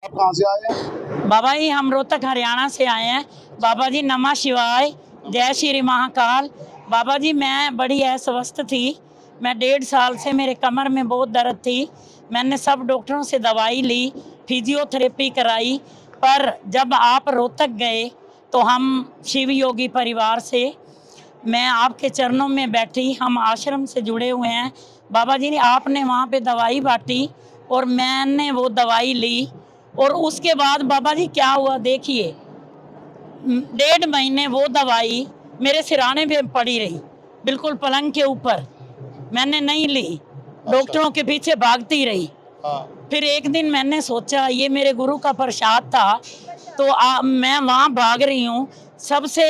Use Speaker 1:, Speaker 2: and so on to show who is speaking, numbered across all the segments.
Speaker 1: आप कहाँ से आए हैं?
Speaker 2: बाबा जी हम रोहतक हरियाणा से आए हैं। बाबा जी नमः शिवाय, जय श्री महाकाल। बाबा जी मैं बड़ी अस्वस्थ थी, मैं 1.5 साल से मेरे कमर में बहुत दर्द थी। मैंने सब डॉक्टरों से दवाई ली, फिजियोथेरेपी कराई, पर जब आप रोहतक गए तो हम शिव योगी परिवार से मैं आपके चरणों में बैठी, हम आश्रम से जुड़े हुए हैं। बाबा जी ने आपने वहाँ पे दवाई बांटी और मैंने वो दवाई ली और उसके बाद बाबा जी क्या हुआ देखिए, 1.5 महीने वो दवाई मेरे सिराने पे पड़ी रही, बिल्कुल पलंग के ऊपर, मैंने नहीं ली, डॉक्टरों के पीछे भागती रही। फिर एक दिन मैंने सोचा ये मेरे गुरु का प्रसाद था, तो मैं वहाँ भाग रही हूँ। सबसे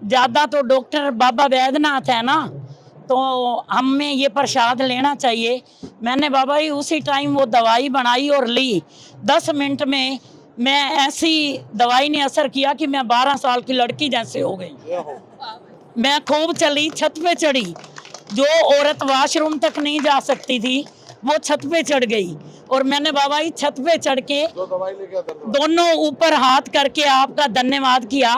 Speaker 2: ज़्यादा तो डॉक्टर बाबा वैद्यनाथ है ना, तो हमें ये प्रसाद लेना चाहिए। मैंने बाबा जी उसी टाइम वो दवाई बनाई और ली। 10 मिनट में मैं ऐसी दवाई ने असर किया कि मैं 12 साल की लड़की जैसे हो गई। मैं खूब चली, छत पे चढ़ी, जो औरत वॉशरूम तक नहीं जा सकती थी वो छत पे चढ़ गई। और मैंने बाबा जी छत पे चढ़ के दोनों ऊपर हाथ करके आपका धन्यवाद किया,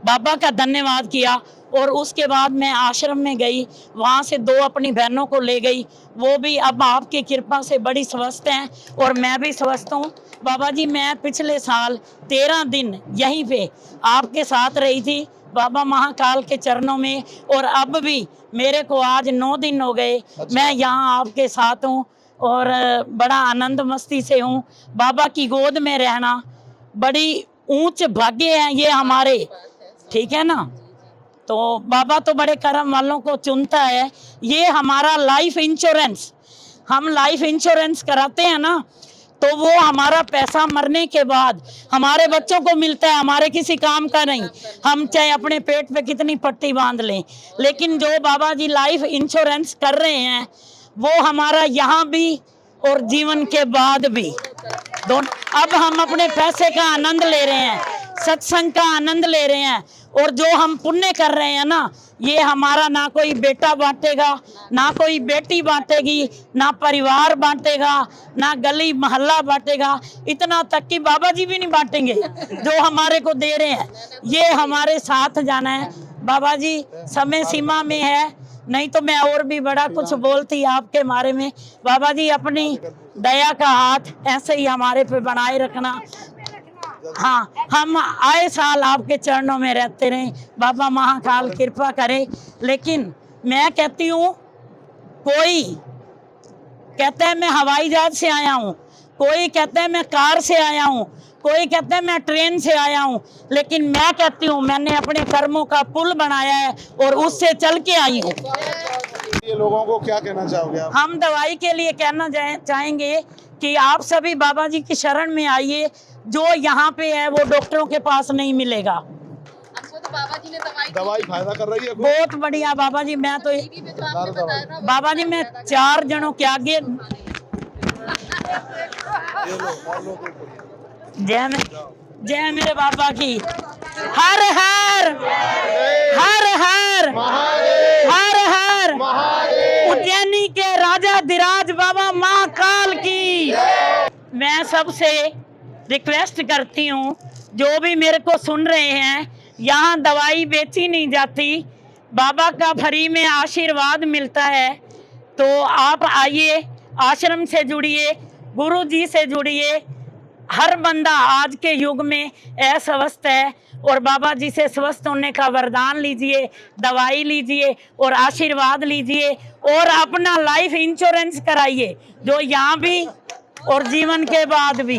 Speaker 2: बाबा का धन्यवाद किया। और उसके बाद मैं आश्रम में गई, वहाँ से 2 अपनी बहनों को ले गई, वो भी अब आपकी कृपा से बड़ी स्वस्थ हैं और मैं भी स्वस्थ हूँ। बाबा जी मैं पिछले साल 13 दिन यहीं पे आपके साथ रही थी बाबा महाकाल के चरणों में, और अब भी मेरे को आज 9 दिन हो गए। मैं यहाँ आपके साथ हूँ और बड़ा आनंद मस्ती से हूँ। बाबा की गोद में रहना बड़ी ऊंच भाग्य है ये हमारे, ठीक है ना। तो बाबा तो बड़े कर्म वालों को चुनता है। ये हमारा लाइफ इंश्योरेंस, हम लाइफ इंश्योरेंस कराते हैं ना, तो वो हमारा पैसा मरने के बाद हमारे बच्चों को मिलता है, हमारे किसी काम का नहीं। हम चाहे अपने पेट पे कितनी पट्टी बांध लें, लेकिन जो बाबा जी लाइफ इंश्योरेंस कर रहे हैं वो हमारा यहाँ भी और जीवन के बाद भी दोनों। अब हम अपने पैसे का आनंद ले रहे हैं, सत्संग का आनंद ले रहे हैं, और जो हम पुण्य कर रहे हैं ना, ये हमारा ना कोई बेटा बांटेगा, ना कोई बेटी बांटेगी, ना परिवार बांटेगा, ना गली मोहल्ला बांटेगा, इतना तक कि बाबा जी भी नहीं बांटेंगे जो हमारे को दे रहे हैं। ये हमारे साथ जाना है। बाबा जी समय सीमा में है, नहीं तो मैं और भी बड़ा कुछ बोलती आपके बारे में। बाबा जी अपनी दया का हाथ ऐसे ही हमारे पे बनाए रखना। हाँ, हम आए साल आपके चरणों में रहते रहें, बाबा महाकाल कृपा करे। लेकिन मैं कहती हूँ, कोई कहता है मैं हवाई जहाज से आया हूँ, कोई कहता है मैं कार से आया हूँ, कोई कहता है मैं ट्रेन से आया हूँ, लेकिन मैं कहती हूँ मैंने अपने कर्मों का पुल बनाया है और उससे चल के आई हूँ।
Speaker 1: ये लोगों को क्या कहना चाहोगे आप?
Speaker 2: हम दवाई के लिए कहना चाहेंगे कि आप सभी बाबा जी की शरण में आइए। जो यहाँ पे है वो डॉक्टरों के पास नहीं मिलेगा।
Speaker 3: हमको तो बाबा जी ने
Speaker 1: दवाई फायदा कर रही है?
Speaker 2: बहुत बढ़िया बाबा जी। मैं तो बाबा जी मैं 4 जनों के आगे जय मेरे बाबा की। हर हर हर हर हर हर उज्जैनी के राजा धीराज बाबा महाकाल की। मैं सबसे रिक्वेस्ट करती हूँ, जो भी मेरे को सुन रहे हैं, यहाँ दवाई बेची नहीं जाती, बाबा का फ्री में आशीर्वाद मिलता है। तो आप आइए, आश्रम से जुड़िए, गुरु जी से जुड़िए। हर बंदा आज के युग में अस्वस्थ है और बाबा जी से स्वस्थ होने का वरदान लीजिए, दवाई लीजिए और आशीर्वाद लीजिए और अपना लाइफ इंश्योरेंस कराइए, जो यहाँ भी और जीवन के बाद भी।